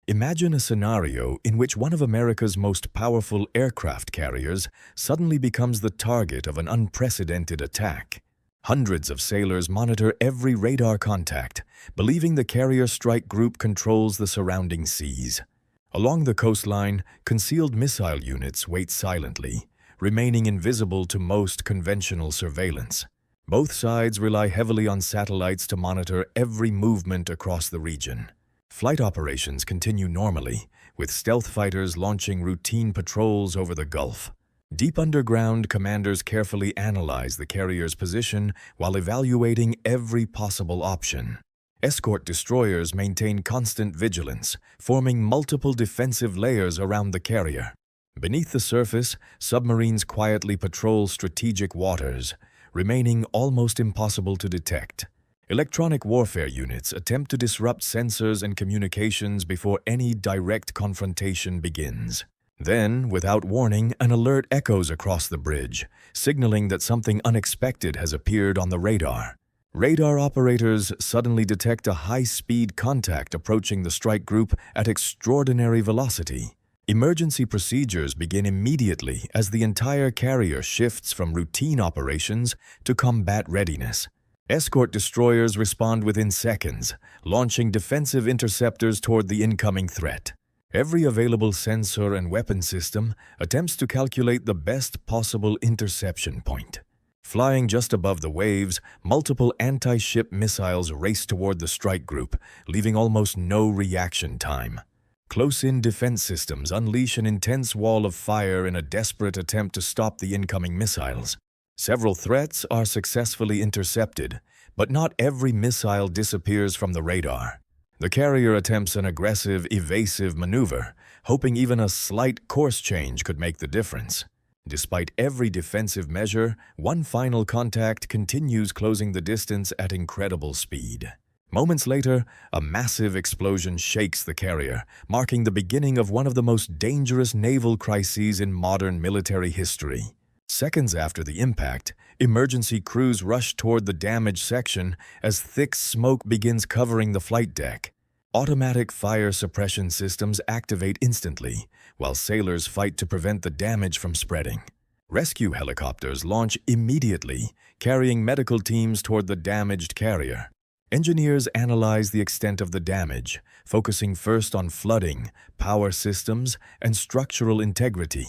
Imagine a scenario in which one of America's most powerful aircraft carriers suddenly becomes the target of an unprecedented attack. Hundreds of sailors monitor every radar contact, believing the carrier strike group controls the surrounding seas. Along the coastline, concealed missile units wait silently, remaining invisible to most conventional surveillance. Both sides rely heavily on satellites to monitor every movement across the region. Flight operations continue normally, with stealth fighters launching routine patrols over the Gulf. Deep underground, commanders carefully analyze the carrier's position while evaluating every possible option. Escort destroyers maintain constant vigilance, forming multiple defensive layers around the carrier. Beneath the surface, submarines quietly patrol strategic waters, remaining almost impossible to detect. Electronic warfare units attempt to disrupt sensors and communications before any direct confrontation begins. Then, without warning, an alert echoes across the bridge, signaling that something unexpected has appeared on the radar. Radar operators suddenly detect a high-speed contact approaching the strike group at extraordinary velocity. Emergency procedures begin immediately as the entire carrier shifts from routine operations to combat readiness. Escort destroyers respond within seconds, launching defensive interceptors toward the incoming threat. Every available sensor and weapon system attempts to calculate the best possible interception point. Flying just above the waves, multiple anti-ship missiles race toward the strike group, leaving almost no reaction time. Close-in defense systems unleash an intense wall of fire in a desperate attempt to stop the incoming missiles. Several threats are successfully intercepted, but not every missile disappears from the radar. The carrier attempts an aggressive, evasive maneuver, hoping even a slight course change could make the difference. Despite every defensive measure, one final contact continues closing the distance at incredible speed. Moments later, a massive explosion shakes the carrier, marking the beginning of one of the most dangerous naval crises in modern military history. Seconds after the impact, emergency crews rush toward the damaged section as thick smoke begins covering the flight deck. Automatic fire suppression systems activate instantly, while sailors fight to prevent the damage from spreading. Rescue helicopters launch immediately, carrying medical teams toward the damaged carrier. Engineers analyze the extent of the damage, focusing first on flooding, power systems, and structural integrity.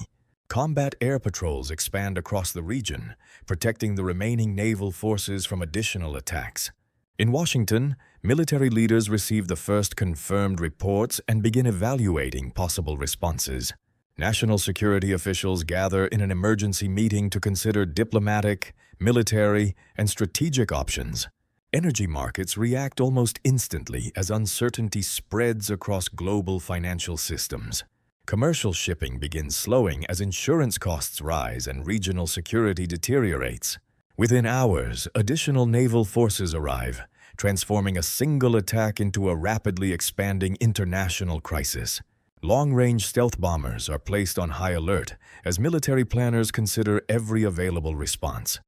Combat air patrols expand across the region, protecting the remaining naval forces from additional attacks. In Washington, military leaders receive the first confirmed reports and begin evaluating possible responses. National security officials gather in an emergency meeting to consider diplomatic, military, and strategic options. Energy markets react almost instantly as uncertainty spreads across global financial systems. Commercial shipping begins slowing as insurance costs rise and regional security deteriorates. Within hours, additional naval forces arrive, transforming a single attack into a rapidly expanding international crisis. Long-range stealth bombers are placed on high alert as military planners consider every available response.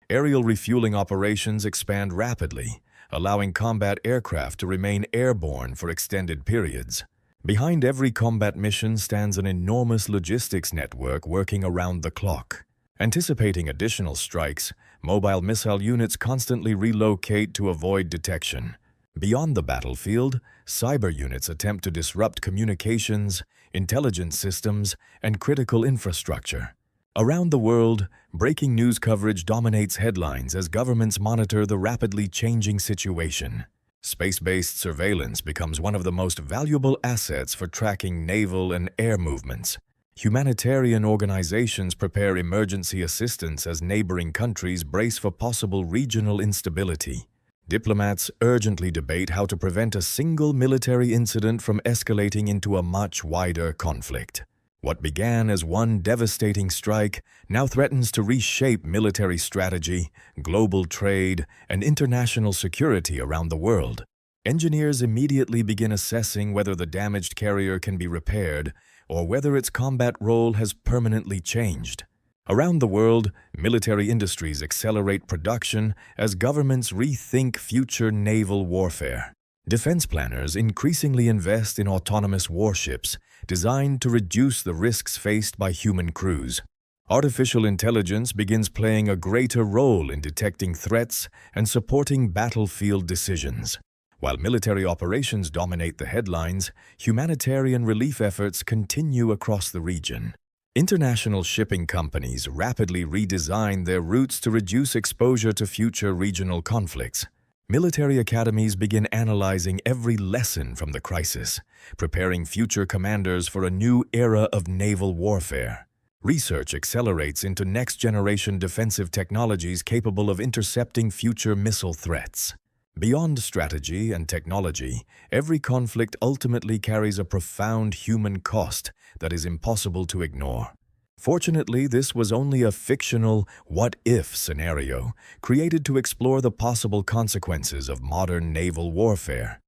Aerial refueling operations expand rapidly, allowing combat aircraft to remain airborne for extended periods. Behind every combat mission stands an enormous logistics network working around the clock. Anticipating additional strikes, mobile missile units constantly relocate to avoid detection. Beyond the battlefield, cyber units attempt to disrupt communications, intelligence systems, and critical infrastructure. Around the world, breaking news coverage dominates headlines as governments monitor the rapidly changing situation. Space-based surveillance becomes one of the most valuable assets for tracking naval and air movements. Humanitarian organizations prepare emergency assistance as neighboring countries brace for possible regional instability. Diplomats urgently debate how to prevent a single military incident from escalating into a much wider conflict. What began as one devastating strike now threatens to reshape military strategy, global trade, and international security around the world. Engineers immediately begin assessing whether the damaged carrier can be repaired or whether its combat role has permanently changed. Around the world, military industries accelerate production as governments rethink future naval warfare. Defense planners increasingly invest in autonomous warships designed to reduce the risks faced by human crews. Artificial intelligence begins playing a greater role in detecting threats and supporting battlefield decisions. While military operations dominate the headlines, humanitarian relief efforts continue across the region. International shipping companies rapidly redesign their routes to reduce exposure to future regional conflicts. Military academies begin analyzing every lesson from the crisis, preparing future commanders for a new era of naval warfare. Research accelerates into next-generation defensive technologies capable of intercepting future missile threats. Beyond strategy and technology, every conflict ultimately carries a profound human cost that is impossible to ignore. Fortunately, this was only a fictional what-if scenario created to explore the possible consequences of modern naval warfare.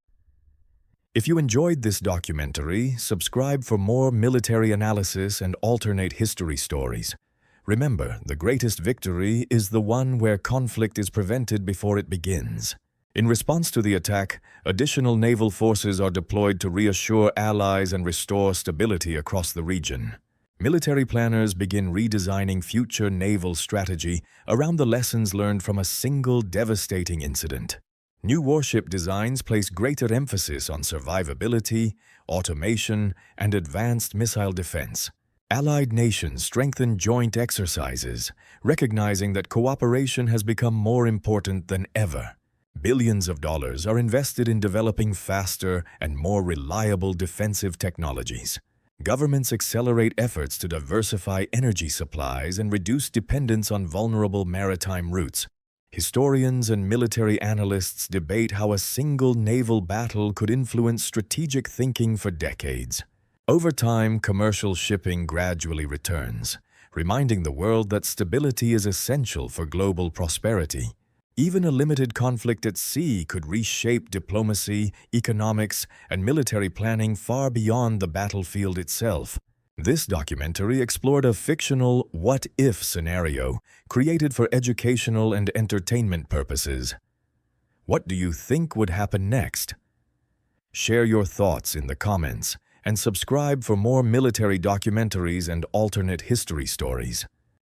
If you enjoyed this documentary, subscribe for more military analysis and alternate history stories. Remember, the greatest victory is the one where conflict is prevented before it begins. In response to the attack, additional naval forces are deployed to reassure allies and restore stability across the region. Military planners begin redesigning future naval strategy around the lessons learned from a single devastating incident. New warship designs place greater emphasis on survivability, automation, and advanced missile defense. Allied nations strengthen joint exercises, recognizing that cooperation has become more important than ever. Billions of dollars are invested in developing faster and more reliable defensive technologies. Governments accelerate efforts to diversify energy supplies and reduce dependence on vulnerable maritime routes. Historians and military analysts debate how a single naval battle could influence strategic thinking for decades. Over time, commercial shipping gradually returns, reminding the world that stability is essential for global prosperity. Even a limited conflict at sea could reshape diplomacy, economics, and military planning far beyond the battlefield itself. This documentary explored a fictional what-if scenario created for educational and entertainment purposes. What do you think would happen next? Share your thoughts in the comments and subscribe for more military documentaries and alternate history stories.